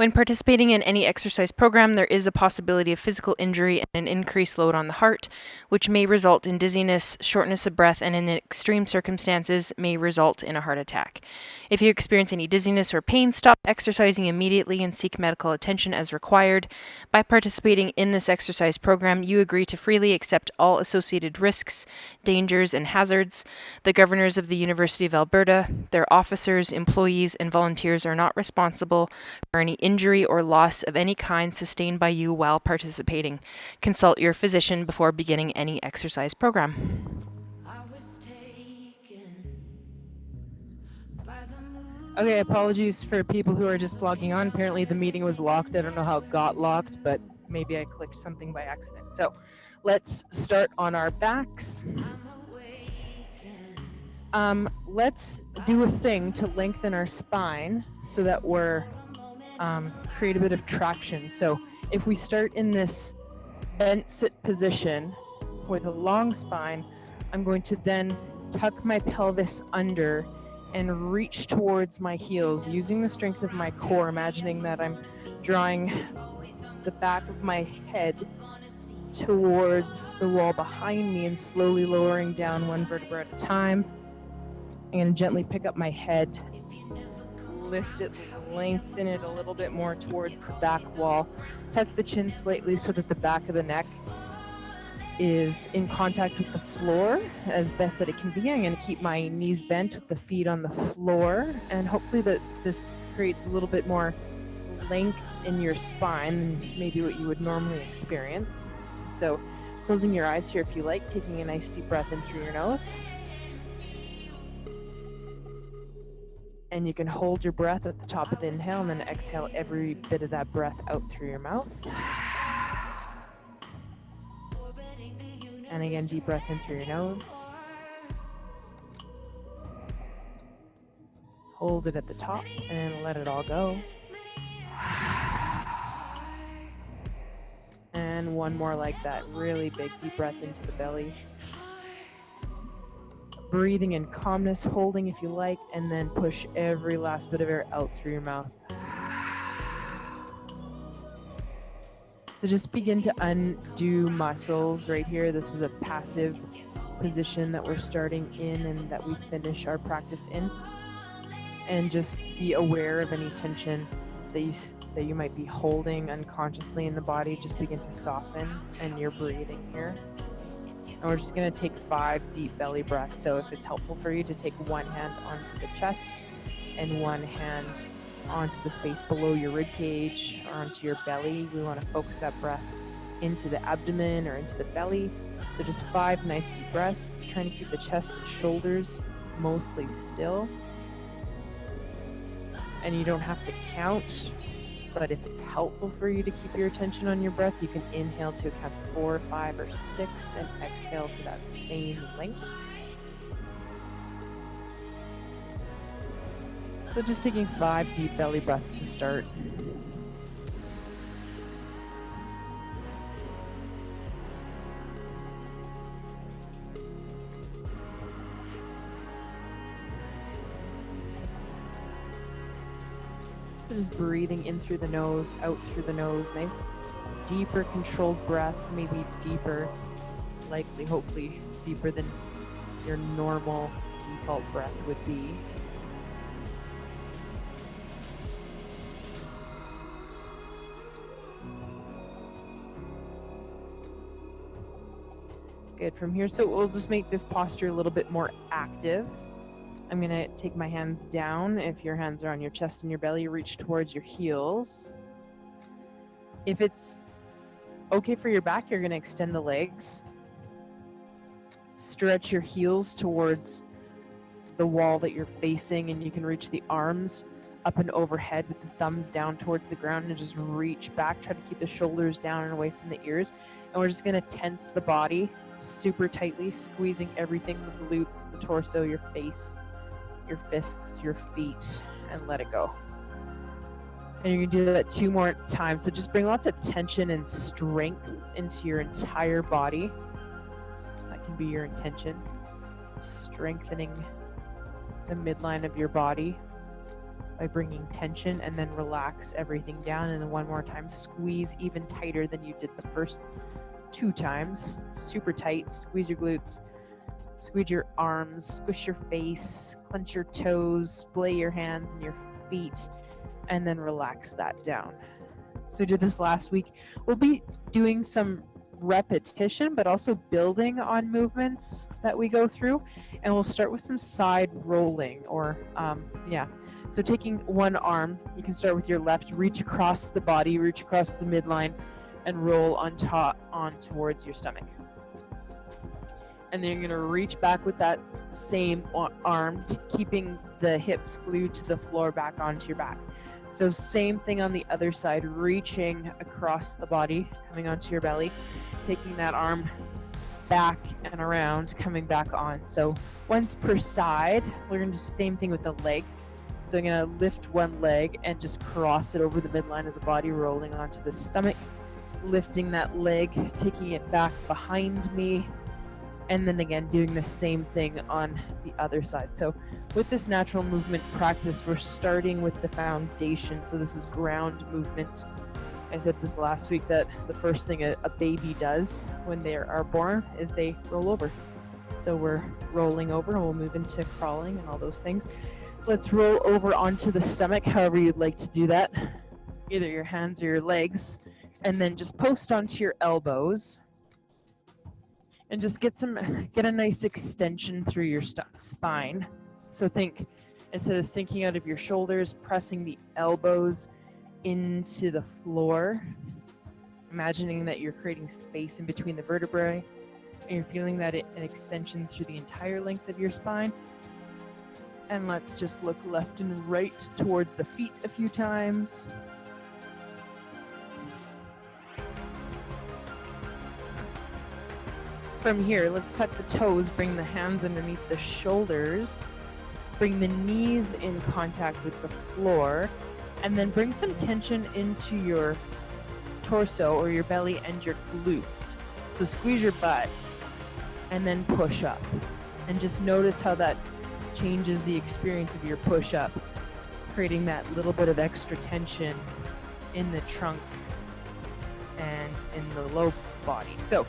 When participating in any exercise program, there is a possibility of physical injury and an increased load on the heart, which may result in dizziness, shortness of breath, and in extreme circumstances may result in a heart attack. If you experience any dizziness or pain, stop exercising immediately and seek medical attention as required. By participating in this exercise program, you agree to freely accept all associated risks, dangers, and hazards. The governors of the University of Alberta, their officers, employees, and volunteers are not responsible for any injury or loss of any kind sustained by you while participating. Consult your physician before beginning any exercise program. Okay, apologies for people who are just logging on. Apparently the meeting was locked. I don't know how it got locked, but maybe I clicked something by accident. So let's start on our backs. Let's do a thing to lengthen our spine so that we're create a bit of traction. So if we start in this bent sit position with a long spine, I'm going to then tuck my pelvis under and reach towards my heels using the strength of my core, imagining that I'm drawing the back of my head towards the wall behind me and slowly lowering down one vertebra at a time. I'm going to gently pick up my head, lift it, lengthen it a little bit more towards the back wall, tuck the chin slightly so that the back of the neck is in contact with the floor as best that it can be. I'm going to keep my knees bent with the feet on the floor, and hopefully that this creates a little bit more length in your spine than maybe what you would normally experience. So closing your eyes here if you like, taking a nice deep breath in through your nose. And you can hold your breath at the top of the inhale and then exhale every bit of that breath out through your mouth. And again, deep breath in through your nose. Hold it at the top and let it all go. And one more like that, really big deep breath into the belly. Breathing in calmness, holding if you like, and then push every last bit of air out through your mouth. So just begin to undo muscles right here. This is a passive position that we're starting in and that we finish our practice in. And just be aware of any tension that you might be holding unconsciously in the body. Just begin to soften, and you're breathing here. And we're just going to take 5 deep belly breaths. So if it's helpful for you to take one hand onto the chest and one hand onto the space below your rib cage or onto your belly, we want to focus that breath into the abdomen or into the belly. So just 5 nice deep breaths, trying to keep the chest and shoulders mostly still. And you don't have to count, but if it's helpful for you to keep your attention on your breath, you can inhale to count 4, 5, or 6 and exhale to that same length. So just taking 5 deep belly breaths to start. So just breathing in through the nose, out through the nose. Nice, deeper, controlled breath, maybe deeper, likely, hopefully, deeper than your normal default breath would be. Good, from here, so we'll just make this posture a little bit more active. I'm going to take my hands down. If your hands are on your chest and your belly, reach towards your heels. If it's okay for your back, you're going to extend the legs. Stretch your heels towards the wall that you're facing, and you can reach the arms up and overhead with the thumbs down towards the ground and just reach back. Try to keep the shoulders down and away from the ears. And we're just going to tense the body super tightly, squeezing everything, the glutes, the torso, your face, your fists, your feet, and let it go. And you're gonna do that 2 more times. So just bring lots of tension and strength into your entire body. That can be your intention. Strengthening the midline of your body by bringing tension, and then relax everything down. And then one more time, squeeze even tighter than you did the first 2 times. Super tight. Squeeze your glutes, squeeze your arms, squish your face, clench your toes, splay your hands and your feet, and then relax that down. So we did this last week. We'll be doing some repetition, but also building on movements that we go through. And we'll start with some side rolling, or so taking one arm, you can start with your left, reach across the body, reach across the midline, and roll on towards your stomach. And then you're gonna reach back with that same arm, keeping the hips glued to the floor, back onto your back. So same thing on the other side, reaching across the body, coming onto your belly, taking that arm back and around, coming back on. So once per side. We're gonna do the same thing with the leg. So I'm gonna lift one leg and just cross it over the midline of the body, rolling onto the stomach, lifting that leg, taking it back behind me, and then again doing the same thing on the other side. So with this natural movement practice, we're starting with the foundation. So this is ground movement. I said this last week that the first thing a baby does when they are born is they roll over. So we're rolling over, and we'll move into crawling and all those things. Let's roll over onto the stomach, however you'd like to do that, either your hands or your legs, and then just post onto your elbows, and just get a nice extension through your spine. So think, instead of sinking out of your shoulders, pressing the elbows into the floor, imagining that you're creating space in between the vertebrae, and you're feeling that an extension through the entire length of your spine. And let's just look left and right towards the feet a few times. From here, let's tuck the toes, bring the hands underneath the shoulders, bring the knees in contact with the floor, and then bring some tension into your torso or your belly and your glutes. So squeeze your butt and then push up. And just notice how that changes the experience of your push-up, creating that little bit of extra tension in the trunk and in the low body. So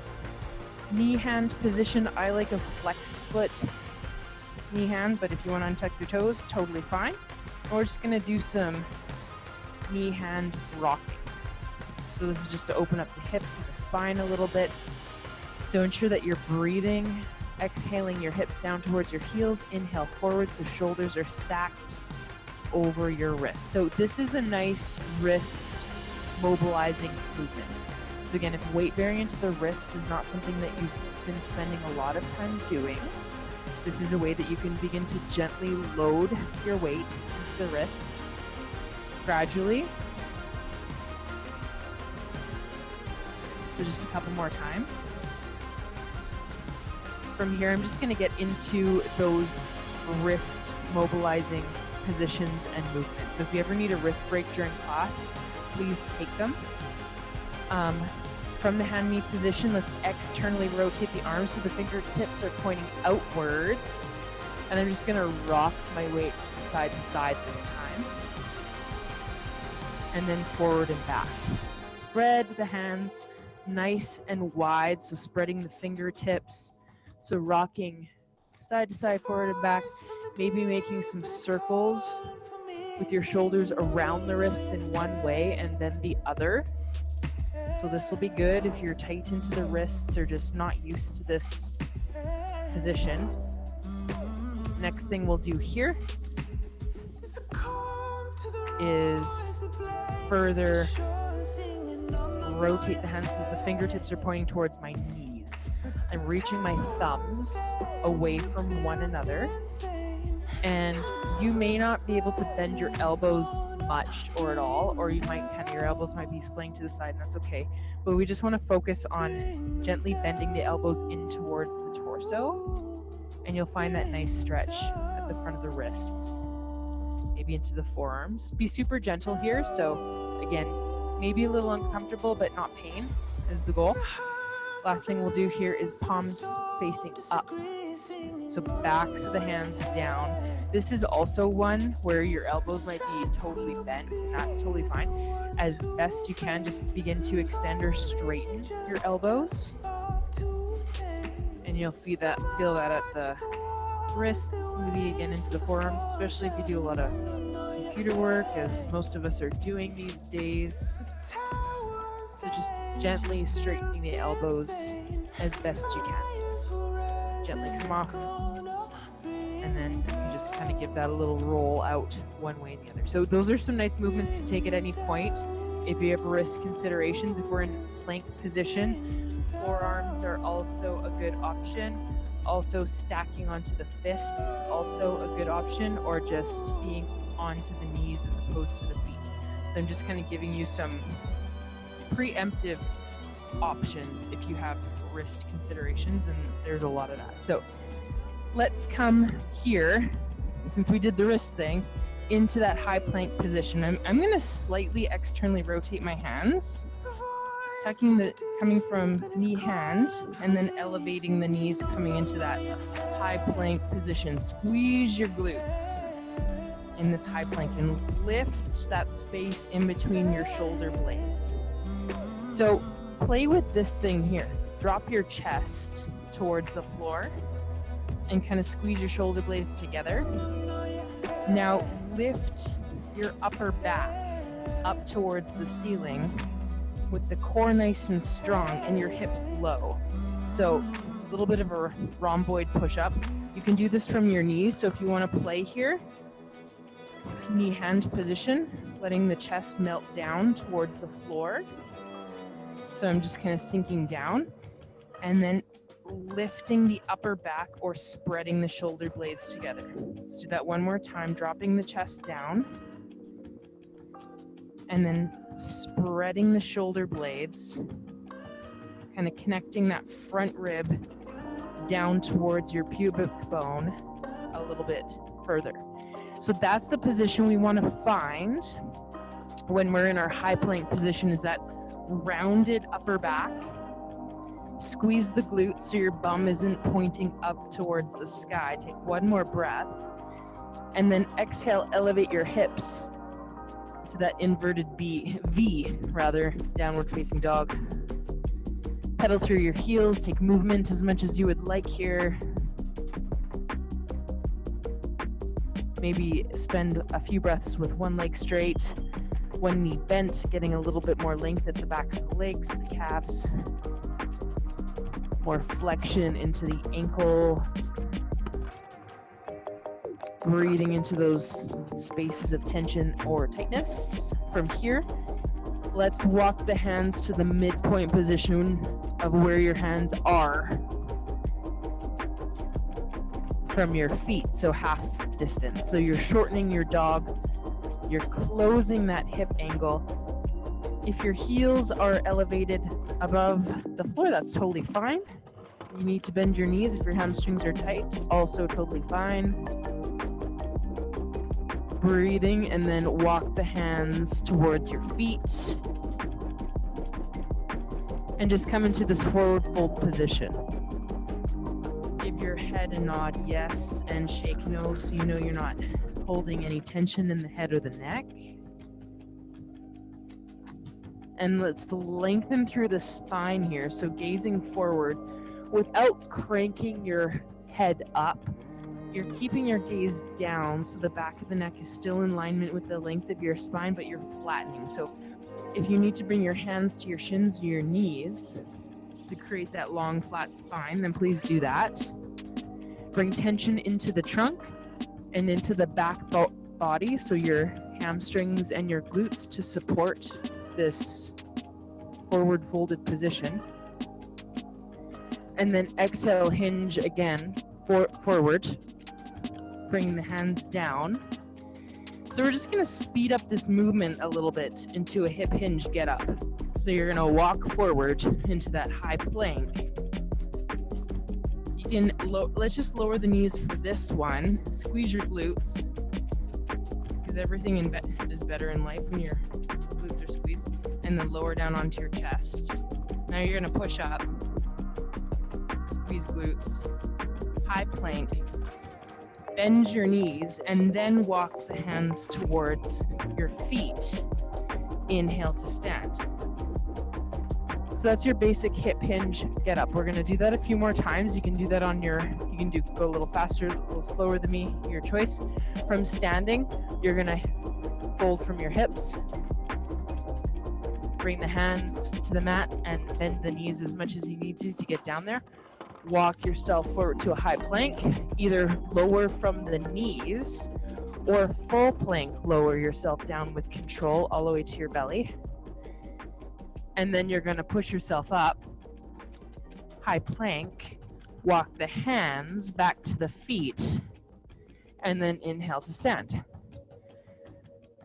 knee hand position, I like a flex foot knee hand, but if you want to untuck your toes, totally fine. And we're just going to do some knee hand rocking. So this is just to open up the hips and the spine a little bit. So ensure that you're breathing, exhaling your hips down towards your heels, inhale forward so shoulders are stacked over your wrists. So this is a nice wrist mobilizing movement. So again, if weight bearing into the wrists is not something that you've been spending a lot of time doing, this is a way that you can begin to gently load your weight into the wrists gradually. So just a couple more times. From here, I'm just going to get into those wrist mobilizing positions and movements. So if you ever need a wrist break during class, please take them. From the hand knee position, let's externally rotate the arms so the fingertips are pointing outwards. And I'm just going to rock my weight side to side this time. And then forward and back. Spread the hands nice and wide, so spreading the fingertips. So rocking side to side, forward and back, maybe making some circles with your shoulders around the wrists in one way and then the other. So this will be good if you're tight into the wrists or just not used to this position. Next thing we'll do here is further rotate the hands so the fingertips are pointing towards my knees. I'm reaching my thumbs away from one another, and you may not be able to bend your elbows much or at all, or your elbows might be splaying to the side, and that's okay. But we just want to focus on gently bending the elbows in towards the torso, and you'll find that nice stretch at the front of the wrists, maybe into the forearms. Be super gentle here, so again, maybe a little uncomfortable, but not pain is the goal. Last thing we'll do here is palms facing up. So backs of the hands down, This is also one where your elbows might be totally bent, and that's totally fine. As best you can, just begin to extend or straighten your elbows. And you'll feel that at the wrists, maybe again into the forearms, especially if you do a lot of computer work, as most of us are doing these days. So just gently straightening the elbows as best you can. Gently come off, and then you just kind of give that a little roll out one way and the other. So those are some nice movements to take at any point. If you have wrist considerations, if we're in plank position, forearms are also a good option. Also stacking onto the fists, also a good option, or just being onto the knees as opposed to the feet. So I'm just kind of giving you some preemptive options if you have wrist considerations, and there's a lot of that. So let's come here, since we did the wrist thing, into that high plank position. I'm going to slightly externally rotate my hands, coming from knee hand, and then elevating the knees, coming into that high plank position. Squeeze your glutes in this high plank and lift that space in between your shoulder blades. So play with this thing here. Drop your chest towards the floor and kind of squeeze your shoulder blades together. Now lift your upper back up towards the ceiling with the core nice and strong and your hips low. So a little bit of a rhomboid push-up. You can do this from your knees. So if you want to play here, knee hand position, letting the chest melt down towards the floor. So I'm just kind of sinking down, and then lifting the upper back or spreading the shoulder blades together. Let's do that one more time, dropping the chest down, and then spreading the shoulder blades, kind of connecting that front rib down towards your pubic bone a little bit further. So that's the position we want to find when we're in our high plank position, is that rounded upper back. Squeeze the glutes so your bum isn't pointing up towards the sky. Take one more breath, and then exhale, elevate your hips to that inverted V, downward facing dog. Pedal through your heels, take movement as much as you would like here. Maybe spend a few breaths with one leg straight, one knee bent, getting a little bit more length at the backs of the legs, the calves. More flexion into the ankle. Breathing into those spaces of tension or tightness. From here, let's walk the hands to the midpoint position of where your hands are from your feet, so half distance. So you're shortening your dog, you're closing that hip angle. If your heels are elevated above the floor, that's totally fine. You need to bend your knees if your hamstrings are tight, also totally fine. Breathing, and then walk the hands towards your feet. And just come into this forward fold position. Give your head a nod yes and shake no, so you know you're not holding any tension in the head or the neck. And let's lengthen through the spine here, so gazing forward without cranking your head up. You're keeping your gaze down, so the back of the neck is still in alignment with the length of your spine, but you're flattening. So if you need to bring your hands to your shins or your knees to create that long, flat spine, then please do that. Bring tension into the trunk and into the back body, so your hamstrings and your glutes to support this forward folded position. And then exhale, hinge again, forward, bringing the hands down. So we're just gonna speed up this movement a little bit into a hip hinge get up. So you're gonna walk forward into that high plank. You can, let's just lower the knees for this one. Squeeze your glutes, because everything is better in life when your glutes are squeezed. And then lower down onto your chest. Now you're gonna push up, squeeze glutes, high plank, Bend your knees and then walk the hands towards your feet. Inhale to stand. So that's your basic hip hinge get up. We're gonna do that a few more times. You can do that go a little faster, a little slower than me, your choice. From standing, you're gonna fold from your hips, bring the hands to the mat and bend the knees as much as you need to get down there. Walk yourself forward to a high plank, either lower from the knees or full plank, lower yourself down with control all the way to your belly. And then you're gonna push yourself up, high plank, walk the hands back to the feet, and then inhale to stand.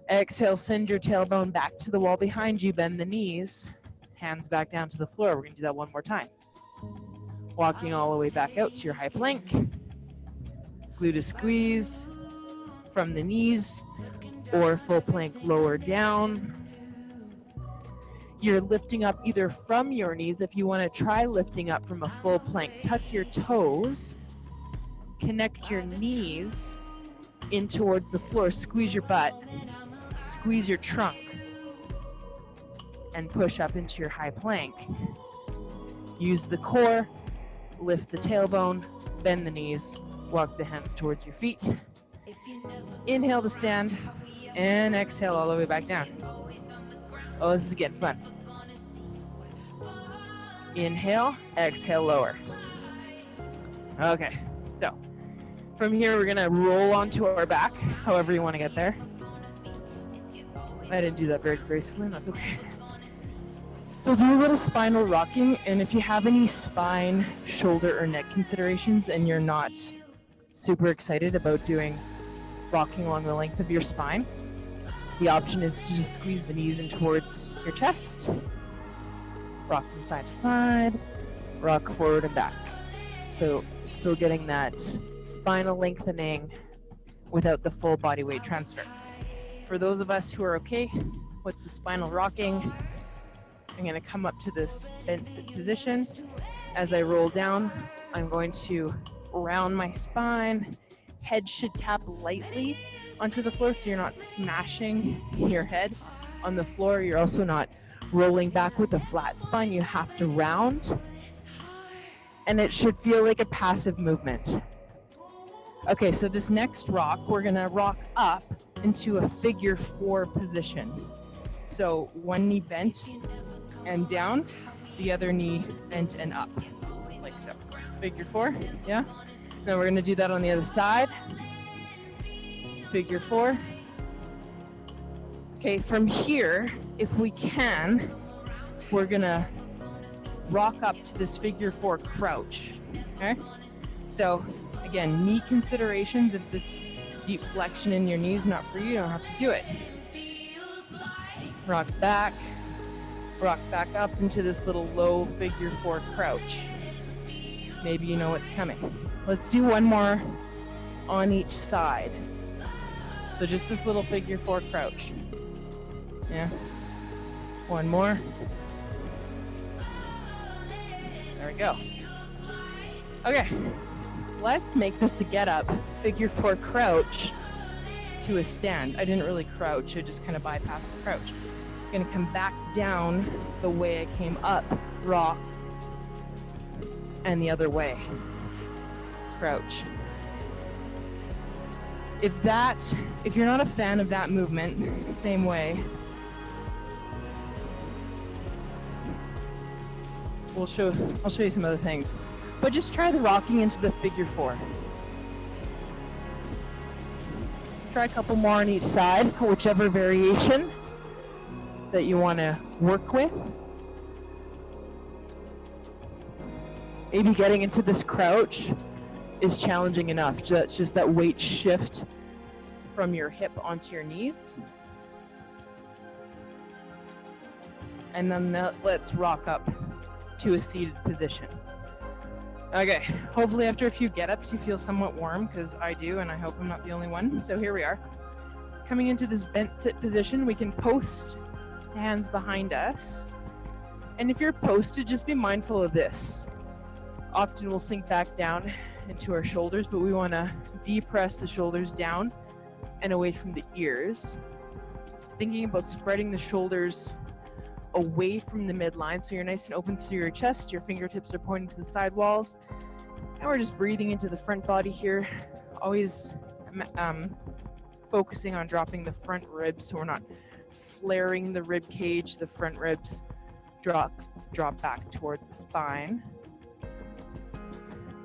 Exhale, send your tailbone back to the wall behind you, bend the knees, hands back down to the floor. We're gonna do that one more time. Walking all the way back out to your high plank, gluteus squeeze from the knees, or full plank lower down. You're lifting up either from your knees. If you want to try lifting up from a full plank, tuck your toes, connect your knees in towards the floor, squeeze your butt, squeeze your trunk, and push up into your high plank. Use the core, lift the tailbone, bend the knees, walk the hands towards your feet. Inhale to stand, and exhale all the way back down. Oh, this is getting fun. Inhale, exhale, lower. Okay, so from here we're gonna roll onto our back, however you want to get there. I didn't do that very gracefully, that's okay. So do a little spinal rocking, and if you have any spine, shoulder, or neck considerations and you're not super excited about doing rocking along the length of your spine, the option is to just squeeze the knees in towards your chest, rock from side to side, rock forward and back. So still getting that spinal lengthening without the full body weight transfer. For those of us who are okay with the spinal rocking, I'm going to come up to this bent sit position. As I roll down, I'm going to round my spine. Head should tap lightly onto the floor so you're not smashing your head on the floor. You're also not rolling back with a flat spine. You have to round. And it should feel like a passive movement. Okay, so this next rock, we're gonna rock up into a figure 4 position. So one knee bent and down, the other knee bent and up, like so. Figure 4, yeah? Then we're gonna do that on the other side. Figure 4. Okay, from here, if we can, we're gonna rock up to this figure 4 crouch, okay? So again, knee considerations. If this deep flexion in your knee is not for you, you don't have to do it. Rock back up into this little low figure 4 crouch. Maybe you know what's coming. Let's do one more on each side. So just this little figure 4 crouch. Yeah. One more. There we go. Okay. Let's make this a get up figure 4 crouch to a stand. I didn't really crouch, I just kind of bypassed the crouch. I'm gonna come back down the way I came up, rock, and the other way, crouch. If you're not a fan of that movement, same way, I'll show you some other things. But just try the rocking into the figure 4. Try a couple more on each side, whichever variation that you want to work with. Maybe getting into this crouch is challenging enough. It's just that weight shift from your hip onto your knees. And then let's rock up to a seated position. Okay, hopefully after a few get-ups you feel somewhat warm, because I do, and I hope I'm not the only one. So here we are. Coming into this bent sit position, we can post hands behind us. And if you're posted, just be mindful of this. Often we'll sink back down into our shoulders, but we want to depress the shoulders down and away from the ears. Thinking about spreading the shoulders away from the midline, so you're nice and open through your chest, your fingertips are pointing to the side walls, and we're just breathing into the front body here, always focusing on dropping the front ribs so we're not flaring the rib cage. The front ribs drop back towards the spine.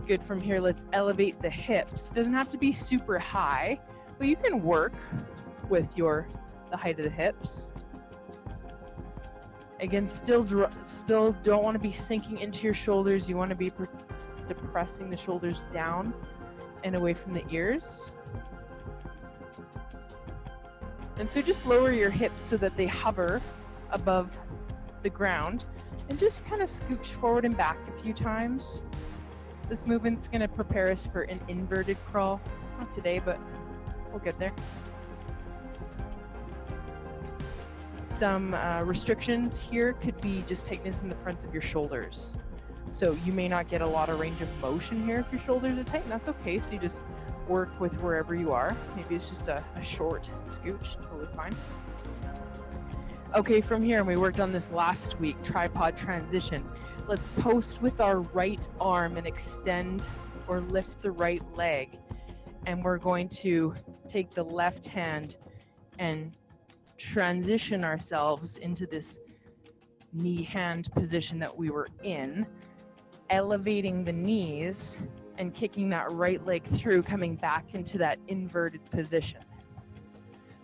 Good. From here, let's elevate the hips. Doesn't have to be super high, but you can work with the height of the hips. Again, still don't want to be sinking into your shoulders. You want to be depressing the shoulders down and away from the ears. And so just lower your hips so that they hover above the ground, and just kind of scooch forward and back a few times. This movement's going to prepare us for an inverted crawl. Not today, but we'll get there. Some restrictions here could be just tightness in the fronts of your shoulders. So you may not get a lot of range of motion here if your shoulders are tight, and that's okay. So you just work with wherever you are. Maybe it's just a short scooch, totally fine. Okay, from here, and we worked on this last week, tripod transition. Let's post with our right arm and extend or lift the right leg. And we're going to take the left hand and transition ourselves into this knee-hand position that we were in, elevating the knees and kicking that right leg through, coming back into that inverted position.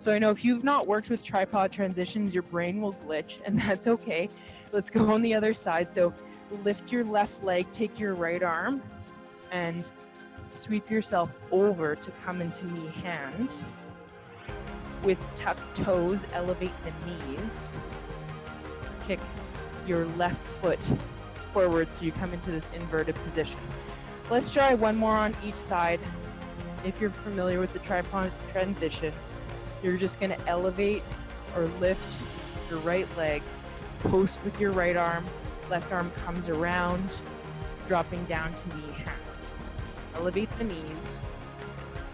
So I know if you've not worked with tripod transitions, your brain will glitch, and that's okay. Let's go on the other side. So lift your left leg, take your right arm, and sweep yourself over to come into knee hand. With tucked toes, elevate the knees. Kick your left foot forward so you come into this inverted position. Let's try one more on each side. If you're familiar with the tripod transition, you're just going to elevate or lift your right leg, post with your right arm, left arm comes around, dropping down to knee hand. Elevate the knees,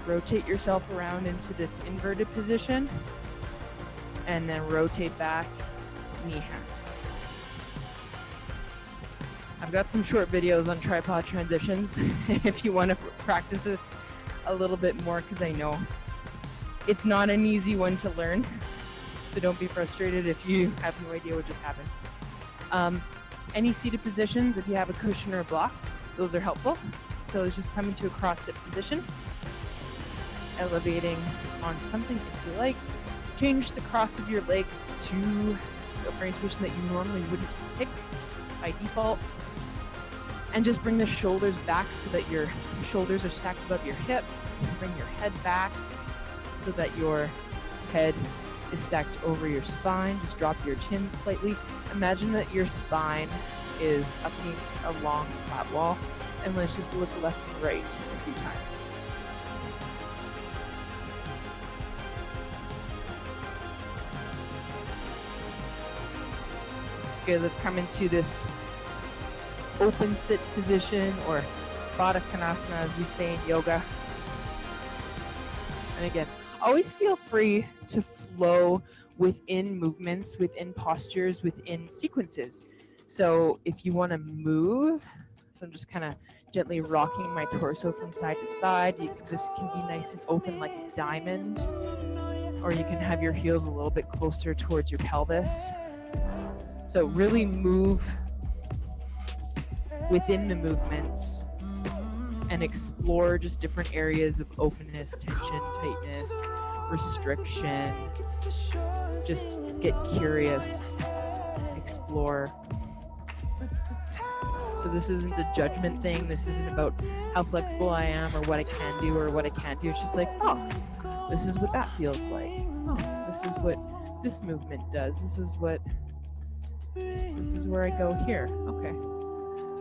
rotate yourself around into this inverted position, and then rotate back, knee hand. I've got some short videos on tripod transitions if you want to practice this a little bit more, because I know it's not an easy one to learn, so don't be frustrated if you have no idea what just happened. Any seated positions, if you have a cushion or a block, those are helpful. So let's just come into a cross-sit position, elevating on something if you like. Change the cross of your legs to a brain position that you normally wouldn't pick by default. And just bring the shoulders back so that your shoulders are stacked above your hips. Bring your head back so that your head is stacked over your spine. Just drop your chin slightly. Imagine that your spine is up against a long flat wall. And let's just look left and right a few times. Good, let's come into this open sit position, or Baddha Konasana as we say in yoga. And again, always feel free to flow within movements, within postures, within sequences. So if you want to move, so I'm just kind of gently rocking my torso from side to side. This can be nice and open like a diamond, or you can have your heels a little bit closer towards your pelvis. So really move within the movements and explore just different areas of openness, tension, tightness, restriction. Just get curious, explore. So this isn't a judgment thing. This isn't about how flexible I am or what I can do or what I can't do. It's just like, oh, this is what that feels like. Oh, this is what this movement does. This is where I go here. Okay.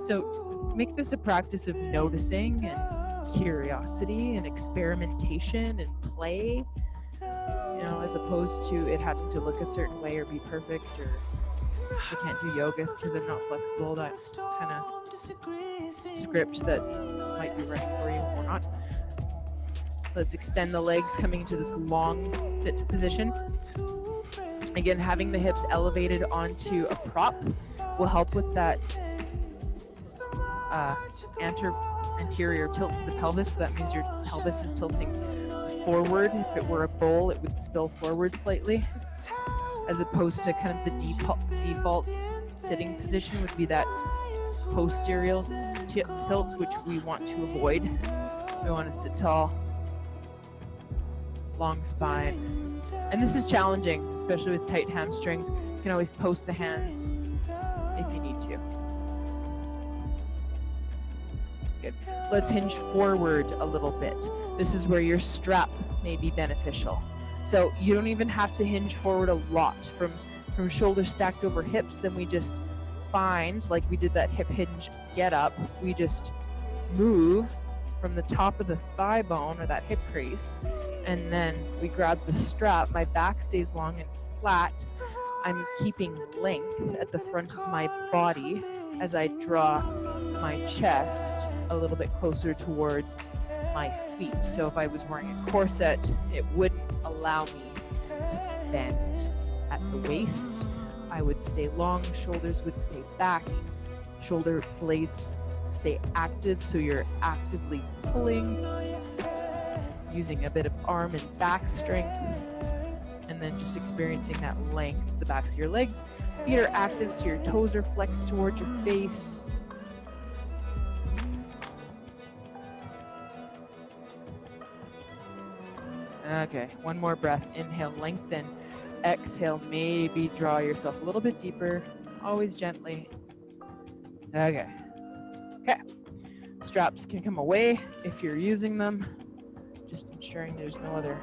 So make this a practice of noticing and curiosity and experimentation and play, as opposed to it having to look a certain way or be perfect, or I can't do yoga because I'm not flexible. That kind of script that might be right for you or not. Let's extend the legs coming into this long sit position. Again, having the hips elevated onto a prop will help with that anterior tilt to the pelvis. So that means your pelvis is tilting forward. If it were a bowl, it would spill forward slightly, as opposed to kind of the default sitting position would be that posterior tilt, which we want to avoid. We want to sit tall, long spine. And this is challenging, especially with tight hamstrings. You can always post the hands if you need to. Good. Let's hinge forward a little bit. This is where your strap may be beneficial. So you don't even have to hinge forward a lot from shoulders stacked over hips. Then we just find, like we did that hip hinge get up, we just move from the top of the thigh bone or that hip crease, and then we grab the strap. My back stays long and flat. I'm keeping length at the front of my body as I draw my chest a little bit closer towards my feet. So if I was wearing a corset, it wouldn't allow me to bend at the waist. I would stay long, shoulders would stay back, shoulder blades stay active, so you're actively pulling, using a bit of arm and back strength, and then just experiencing that length, the backs of your legs. Feet are active, so your toes are flexed towards your face. Okay, one more breath. Inhale, lengthen. Exhale, maybe draw yourself a little bit deeper, always gently. Okay. Straps can come away if you're using them. Just ensuring there's no other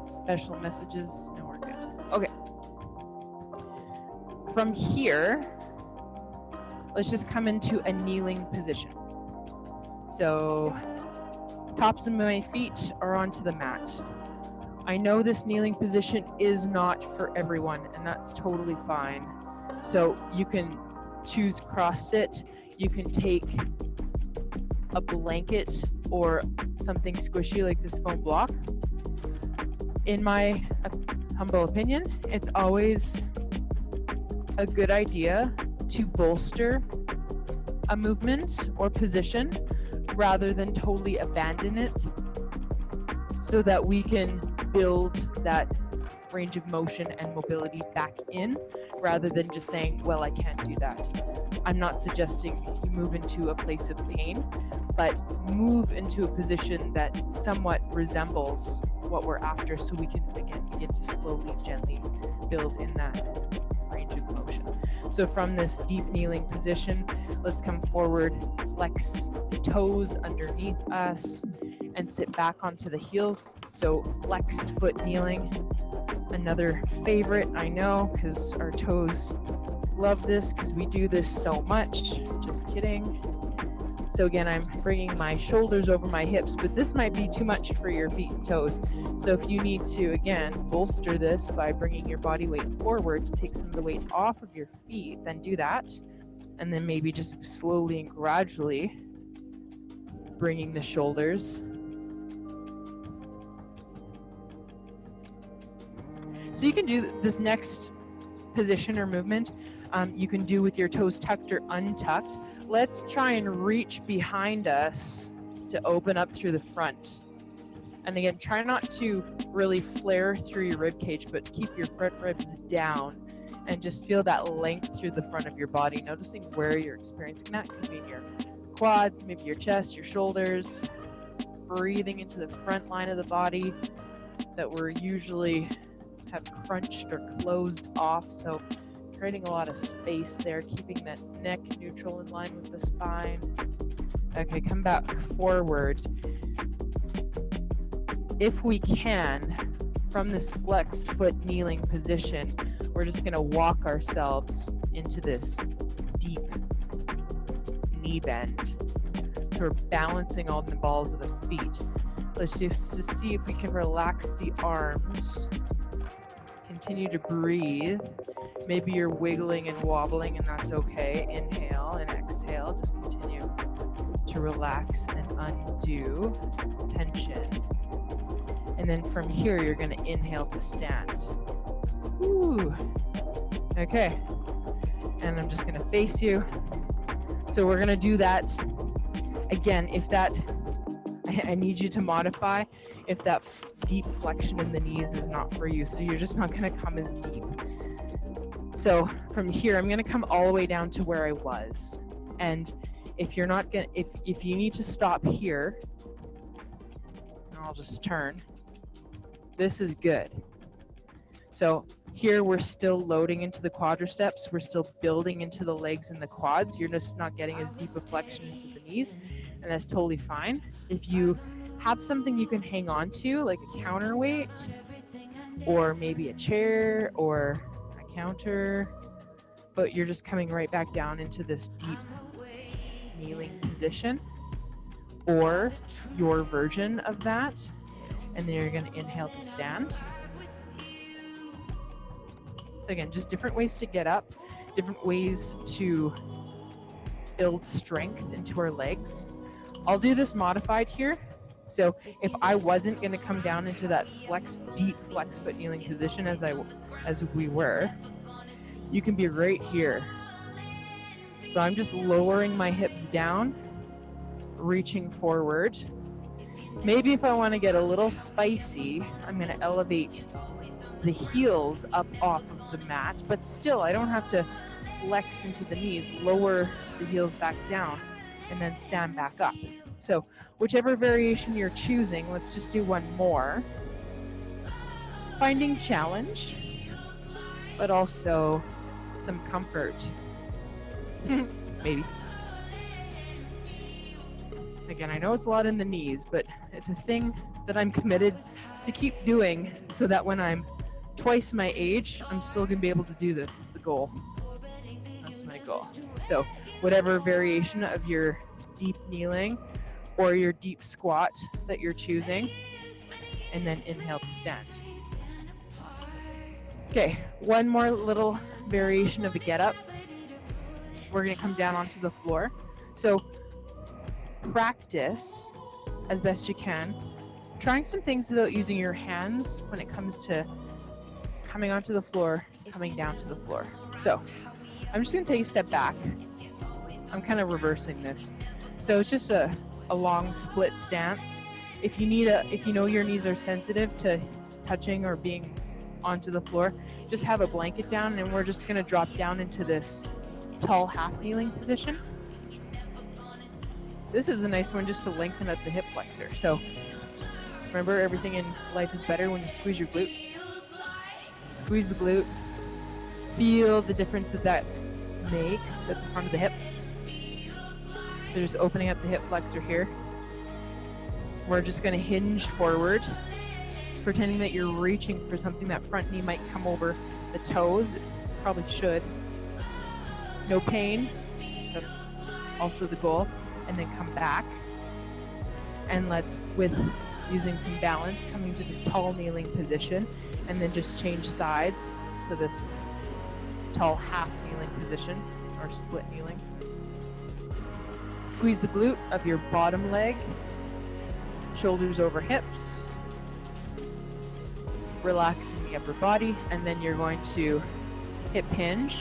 special messages, and we're good. Okay. From here, let's just come into a kneeling position. So tops of my feet are onto the mat. I know this kneeling position is not for everyone, and that's totally fine. So you can choose cross sit. You can take a blanket or something squishy like this foam block. In my humble opinion, it's always a good idea to bolster a movement or position rather than totally abandon it, so that we can build that range of motion and mobility back in, rather than just saying, well, I can't do that. I'm not suggesting you move into a place of pain, but move into a position that somewhat resembles what we're after, so we can again begin to slowly, gently build in that range of motion. So from this deep kneeling position, let's come forward, flex the toes underneath us, and sit back onto the heels. So flexed foot kneeling, another favorite, I know, because our toes love this, because we do this so much. Just kidding. So again, I'm bringing my shoulders over my hips, but this might be too much for your feet and toes. So if you need to, again, bolster this by bringing your body weight forward to take some of the weight off of your feet, then do that. And then maybe just slowly and gradually bringing the shoulders. So you can do this next position or movement. You can do with your toes tucked or untucked. Let's try and reach behind us to open up through the front. And again, try not to really flare through your rib cage, but keep your front ribs down and just feel that length through the front of your body. Noticing where you're experiencing that. Could be in your quads, maybe your chest, your shoulders. Breathing into the front line of the body that we're usually have crunched or closed off. So creating a lot of space there, keeping that neck neutral in line with the spine. Okay, come back forward. If we can, from this flexed foot kneeling position, we're just gonna walk ourselves into this deep knee bend. So we're balancing all the balls of the feet. Let's just see if we can relax the arms. Continue to breathe. Maybe you're wiggling and wobbling, and that's okay. Inhale and exhale. exhale, just continue to relax and undo tension. And then from here, you're going to inhale to stand. Woo. Okay. And I'm just going to face you. So we're going to do that again. If that, I need you to modify if that deep flexion in the knees is not for you. So you're just not going to come as deep. So from here, I'm going to come all the way down to where I was. And if you're not going to, if you need to stop here, I'll just turn. This is good. So here we're still loading into the quadriceps. We're still building into the legs and the quads. You're just not getting as deep a flexion into the knees, and that's totally fine. If you have something you can hang on to, like a counterweight, or maybe a chair or a counter, but you're just coming right back down into this deep kneeling position, or your version of that, and then you're going to inhale to stand. So again, just different ways to get up, different ways to build strength into our legs. I'll do this modified here. So if I wasn't going to come down into that deep flex foot kneeling position as we were, you can be right here. So I'm just lowering my hips down, reaching forward. Maybe if I want to get a little spicy, I'm going to elevate the heels up off of the mat, but still I don't have to flex into the knees. Lower the heels back down and then stand back up. So whichever variation you're choosing, let's just do one more. Finding challenge, but also some comfort. Maybe. Again, I know it's a lot in the knees, but it's a thing that I'm committed to keep doing so that when I'm twice my age, I'm still going to be able to do this. That's the goal. That's my goal. So whatever variation of your deep kneeling or your deep squat that you're choosing, and then inhale to stand. Okay, one more little variation of a get up. We're going to come down onto the floor. So practice as best you can trying some things without using your hands when it comes to coming onto the floor, coming down to the floor. So I'm just going to take a step back. I'm kind of reversing this. So it's just a long split stance. If you know your knees are sensitive to touching or being onto the floor, just have a blanket down, and we're just going to drop down into this tall half kneeling position. This is a nice one just to lengthen up the hip flexor. So remember, everything in life is better when you squeeze your glutes. Squeeze the glute. Feel the difference that makes at the front of the hip. So just opening up the hip flexor here. We're just going to hinge forward, pretending that you're reaching for something. That front knee might come over the toes. It probably should. No pain. That's also the goal. And then come back. And let's, with using some balance, coming to this tall kneeling position, and then just change sides. So this tall half kneeling position, or split kneeling. Squeeze the glute of your bottom leg, shoulders over hips, relaxing the upper body, and then you're going to hip hinge.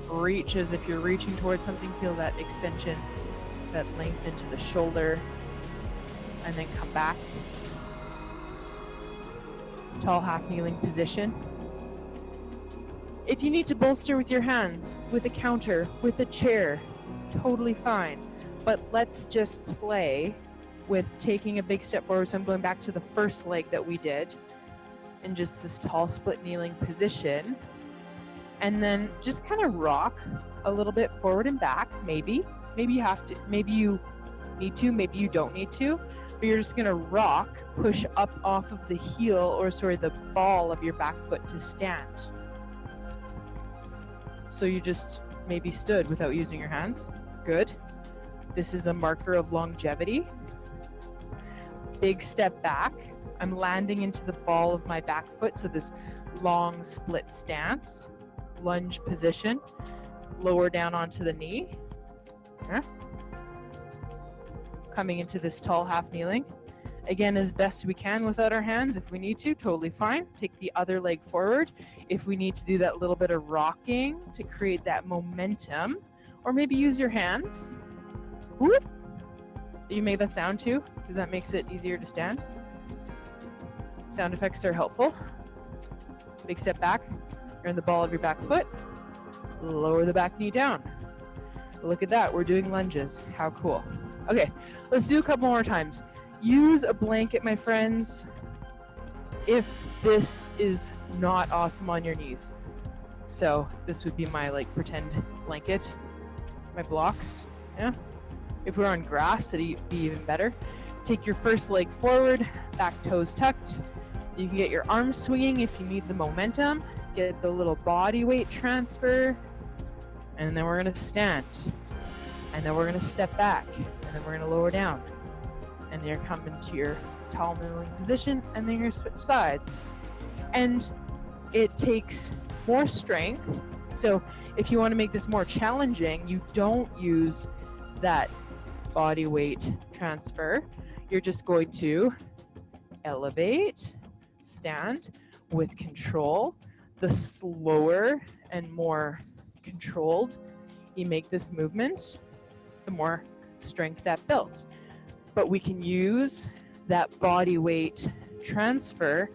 Reach as if you're reaching towards something, feel that extension, that length into the shoulder, and then come back. Tall half kneeling position. If you need to bolster with your hands, with a counter, with a chair, totally fine. But let's just play with taking a big step forward. So I'm going back to the first leg that we did in just this tall split kneeling position. And then just kind of rock a little bit forward and back, maybe. Maybe you have to, maybe you need to, maybe you don't need to. But you're just gonna rock, push up off of the heel, or sorry, the ball of your back foot to stand. So you just maybe stood without using your hands. Good. This is a marker of longevity. Big step back. I'm landing into the ball of my back foot, so this long split stance, lunge position. lower down onto the knee. Yeah. Coming into this tall half kneeling. Again, as best we can without our hands. If we need to, totally fine. Take the other leg forward. If we need to do that little bit of rocking to create that momentum, or maybe use your hands. Whoop. You make that sound too, because that makes it easier to stand. Sound effects are helpful. Big step back. You're in the ball of your back foot. Lower the back knee down. Look at that. We're doing lunges. How cool. Okay, let's do a couple more times. Use a blanket, my friends, if this is not awesome on your knees. So this would be my like pretend blanket, my blocks. Yeah. If we're on grass, it'd be even better. Take your first leg forward, back toes tucked. You can get your arms swinging if you need the momentum. Get the little body weight transfer. And then we're gonna stand. And then we're gonna step back. And then we're gonna lower down. And you're coming to your tall kneeling position, and then you're switch sides. And it takes more strength. So if you want to make this more challenging, you don't use that body weight transfer. You're just going to elevate, stand with control. The slower and more controlled you make this movement, the more strength that builds. But we can use that body weight transfer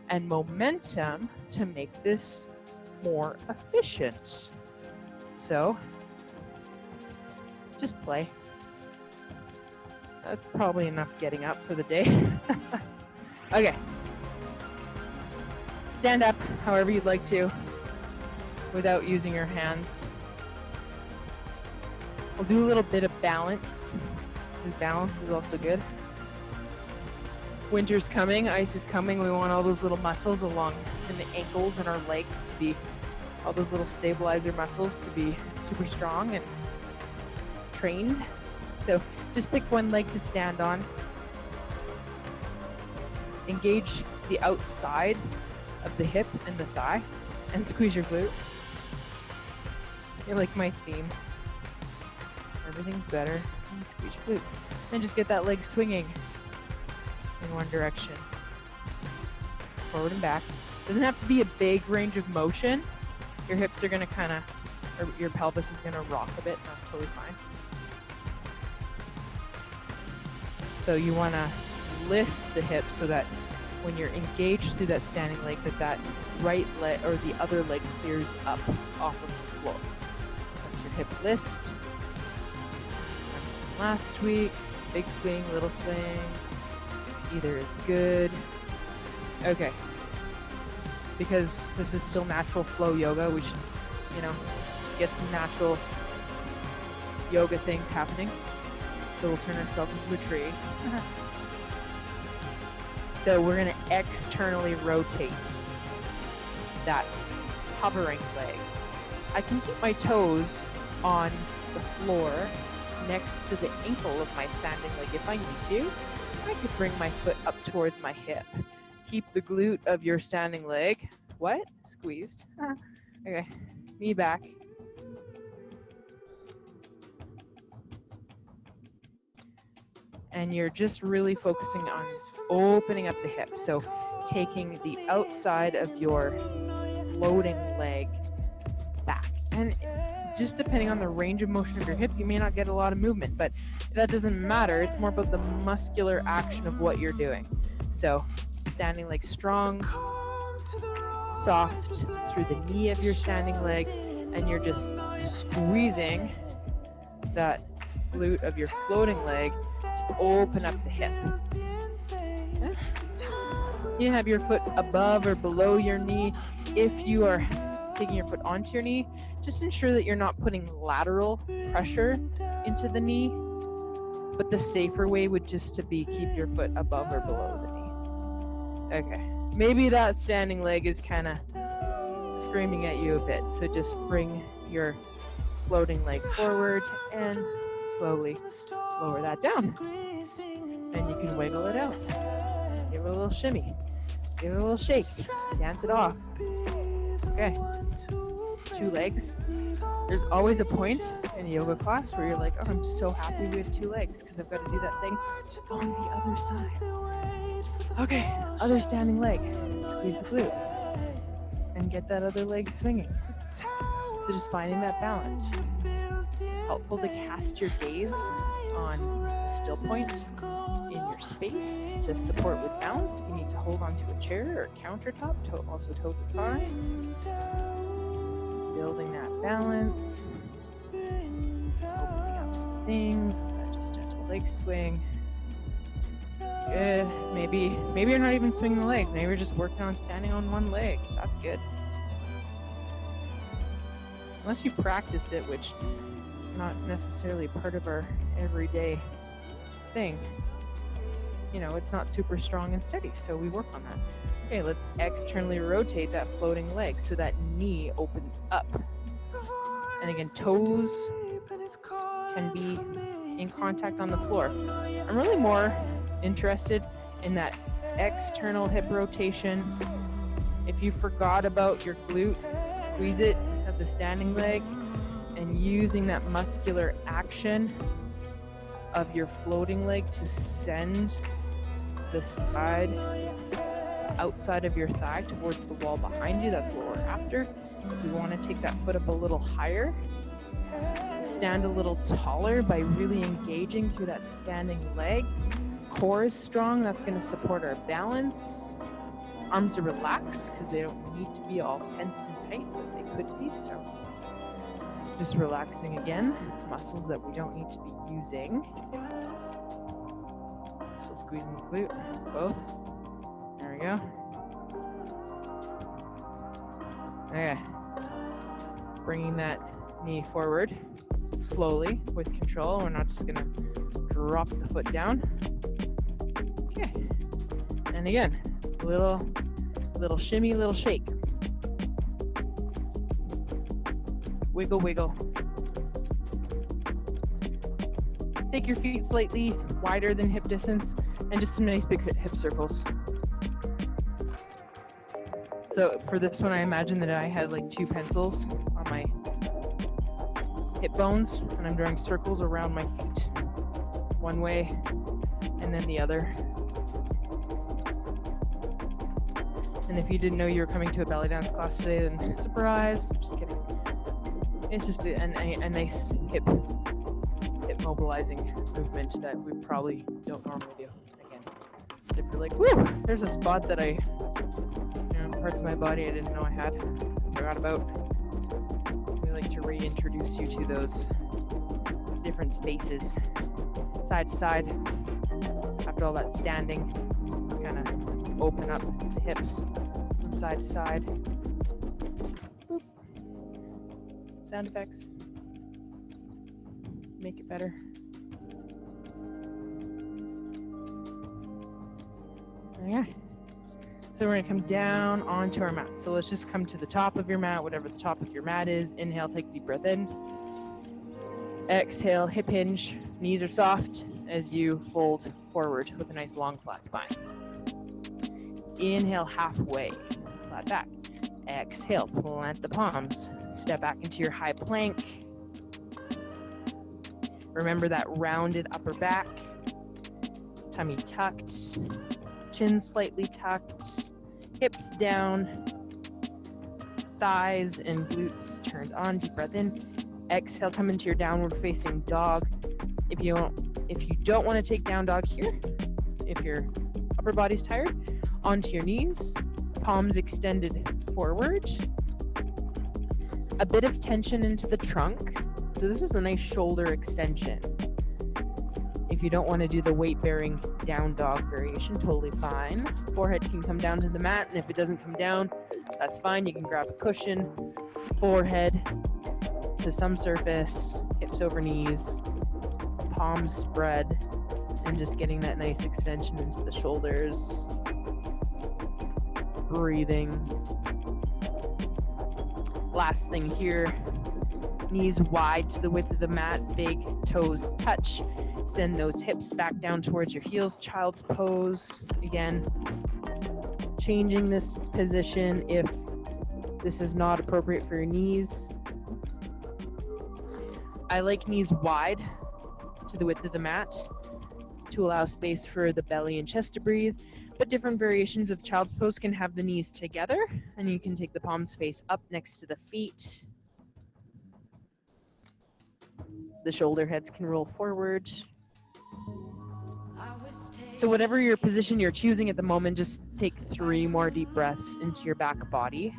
and momentum to make this more efficient. So just play. That's probably enough getting up for the day. Okay. Stand up however you'd like to without using your hands. We'll do a little bit of balance. Because balance is also good. Winter's coming, ice is coming. We want all those little muscles along in the ankles and our legs to be, all those little stabilizer muscles to be super strong and trained. So just pick one leg to stand on. Engage the outside of the hip and the thigh and squeeze your glute. You like my theme. Everything's better. And squeeze your glutes. And just get that leg swinging in one direction. Forward and back. Doesn't have to be a big range of motion. Your hips are going to kind of, or your pelvis is going to rock a bit, and that's totally fine. So you want to list the hips so that when you're engaged through that standing leg, that right leg or the other leg clears up off of the floor. That's your hip list. Last week, big swing, little swing. Either is good. Okay. Because this is still natural flow yoga, we should, get some natural yoga things happening. So we'll turn ourselves into a tree. So we're going to externally rotate that hovering leg. I can keep my toes on the floor next to the ankle of my standing leg if I need to. I could bring my foot up towards my hip. Keep the glute of your standing leg. What? Squeezed. Okay. Knee back. And you're just really focusing on opening up the hip. So taking the outside of your floating leg back. And just depending on the range of motion of your hip, you may not get a lot of movement, but that doesn't matter. It's more about the muscular action of what you're doing. So standing leg strong, soft through the knee of your standing leg, and you're just squeezing that glute of your floating leg to open up the hip. Okay. You have your foot above or below your knee. If you are taking your foot onto your knee, just ensure that you're not putting lateral pressure into the knee, but the safer way would just to be keep your foot above or below the knee. Okay, maybe that standing leg is kind of screaming at you a bit, so just bring your floating leg forward and slowly lower that down. And you can wiggle it out. Give it a little shimmy. Give it a little shake. Dance it off. Okay. 2 legs, there's always a point in a yoga class where you're like, oh, I'm so happy we have 2 legs because I've got to do that thing on the other side. Okay, other standing leg. Squeeze the glute and get that other leg swinging. So just finding that balance. Helpful to cast your gaze on a still point in your space to support with balance. If you need to hold onto a chair or a countertop, also totally fine. Building that balance. Opening up some things. That just gentle leg swing. Good. Maybe you're not even swinging the legs. Maybe you're just working on standing on one leg. That's good. Unless you practice it, which is not necessarily part of our everyday thing. You know, it's not super strong and steady, so we work on that. Okay, let's externally rotate that floating leg so that knee opens up. And again, toes can be in contact on the floor. I'm really more interested in that external hip rotation. If you forgot about your glute, squeeze it of the standing leg and using that muscular action of your floating leg to send the side outside of your thigh towards the wall behind you. That's what we're after. We want to take that foot up a little higher, stand a little taller by really engaging through that standing leg. Core is strong. That's going to support our balance. Arms are relaxed because they don't need to be all tensed and tight, but they could be. So just relaxing again. Muscles that we don't need to be using. Still squeezing the glute, both. There we go. Okay. Bringing that knee forward slowly with control. We're not just gonna drop the foot down. Okay. And again, little shimmy, little shake. Wiggle, wiggle. Take your feet slightly wider than hip distance and just some nice big hip circles. So for this one, I imagine that I had like 2 pencils on my hip bones and I'm drawing circles around my feet. One way and then the other. And if you didn't know you were coming to a belly dance class today, then surprise, I'm just kidding. It's just a nice hip mobilizing movement that we probably don't normally do. Again, as if you're like, whoo, there's a spot that parts of my body I didn't know I had, forgot about. We like to reintroduce you to those different spaces, side to side. After all that standing, kind of open up the hips from side to side. Boop. Sound effects. Make it better. Okay. So we're going to come down onto our mat. So let's just come to the top of your mat, whatever the top of your mat is. Inhale, take a deep breath in. Exhale, hip hinge. Knees are soft as you fold forward with a nice long flat spine. Inhale, halfway, flat back. Exhale, plant the palms. Step back into your high plank. Remember that rounded upper back. Tummy tucked. Chin slightly tucked, hips down, thighs and glutes turned on. Deep breath in. Exhale, come into your downward facing dog. If you don't want to take down dog here, if your upper body's tired, onto your knees, palms extended forward. A bit of tension into the trunk. So this is a nice shoulder extension. If you don't want to do the weight-bearing down dog variation, totally fine. Forehead can come down to the mat, and if it doesn't come down, that's fine. You can grab a cushion, forehead to some surface, hips over knees, palms spread, and just getting that nice extension into the shoulders. Breathing. Last thing here, knees wide to the width of the mat, big toes touch. Send those hips back down towards your heels, child's pose. Again, changing this position if This is not appropriate for your knees. I like knees wide to the width of the mat to allow space for the belly and chest to breathe. But different variations of child's pose can have the knees together, and you can take the palms face up next to the feet. The shoulder heads can roll forward. So whatever your position you're choosing at the moment, just take 3 more deep breaths into your back body.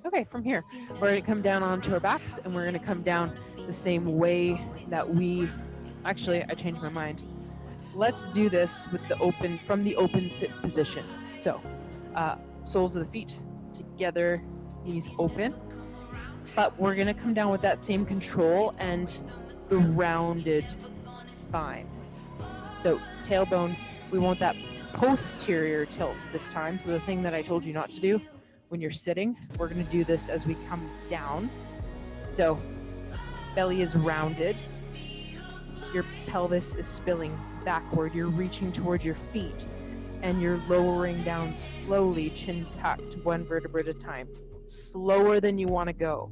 Okay, from here, we're going to come down onto our backs, and we're going to come down the same way that actually, I changed my mind. Let's do this with from the open sit position. So, soles of the feet together, knees open, but we're going to come down with that same control and the rounded spine. So, tailbone, we want that posterior tilt this time. So the thing that I told you not to do when you're sitting, we're going to do this as we come down. So belly is rounded, your pelvis is spilling backward, you're reaching towards your feet, and you're lowering down slowly, chin tucked, 1 vertebra at a time, slower than you want to go.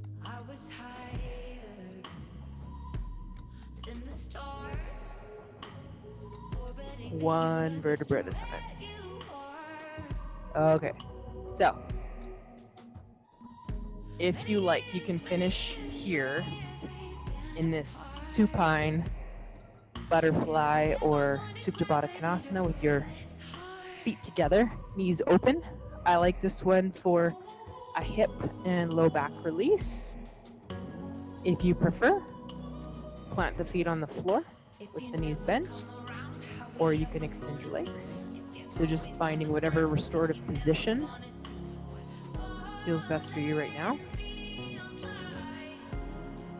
1 vertebra at a time. Okay, so if you like, you can finish here in this supine butterfly or Supta Baddha Konasana with your feet together, knees open. I like this one for a hip and low back release. If you prefer, plant the feet on the floor with the knees bent, or you can extend your legs. So just finding whatever restorative position feels best for you right now.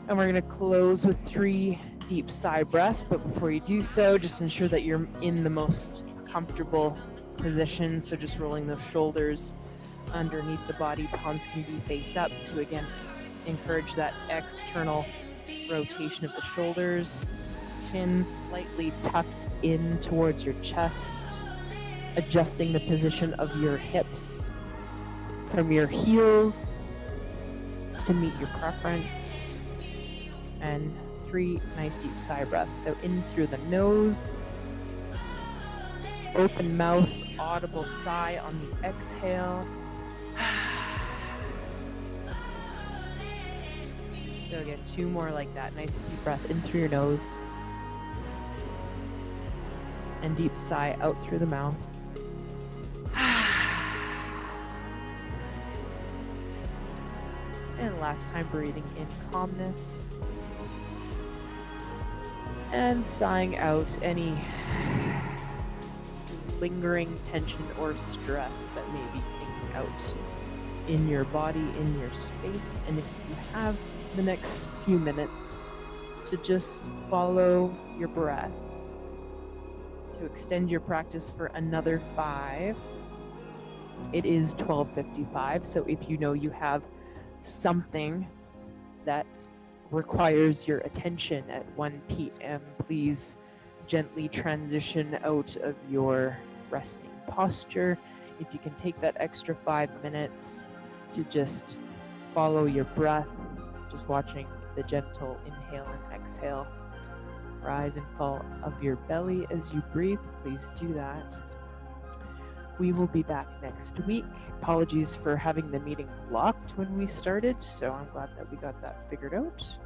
And we're going to close with 3 deep sigh breaths, but before you do so, just ensure that you're in the most comfortable position. So just rolling the shoulders underneath the body, palms can be face up to again encourage that external rotation of the shoulders, chin slightly tucked in towards your chest, adjusting the position of your hips from your heels to meet your preference, and 3 nice deep sigh breaths. So in through the nose, open mouth, audible sigh on the exhale. So again, 2 more like that. Nice deep breath in through your nose. And deep sigh out through the mouth. And last time, breathing in calmness. And sighing out any lingering tension or stress that may be hanging out in your body, in your space. And if you have the next few minutes to just follow your breath, to extend your practice for another 5. It is 12:55, so if you know you have something that requires your attention at 1 p.m., please gently transition out of your resting posture. If you can take that extra 5 minutes to just follow your breath, just watching the gentle inhale and exhale, rise and fall of your belly as you breathe, please do that. We will be back next week. Apologies for having the meeting blocked when we started, so I'm glad that we got that figured out.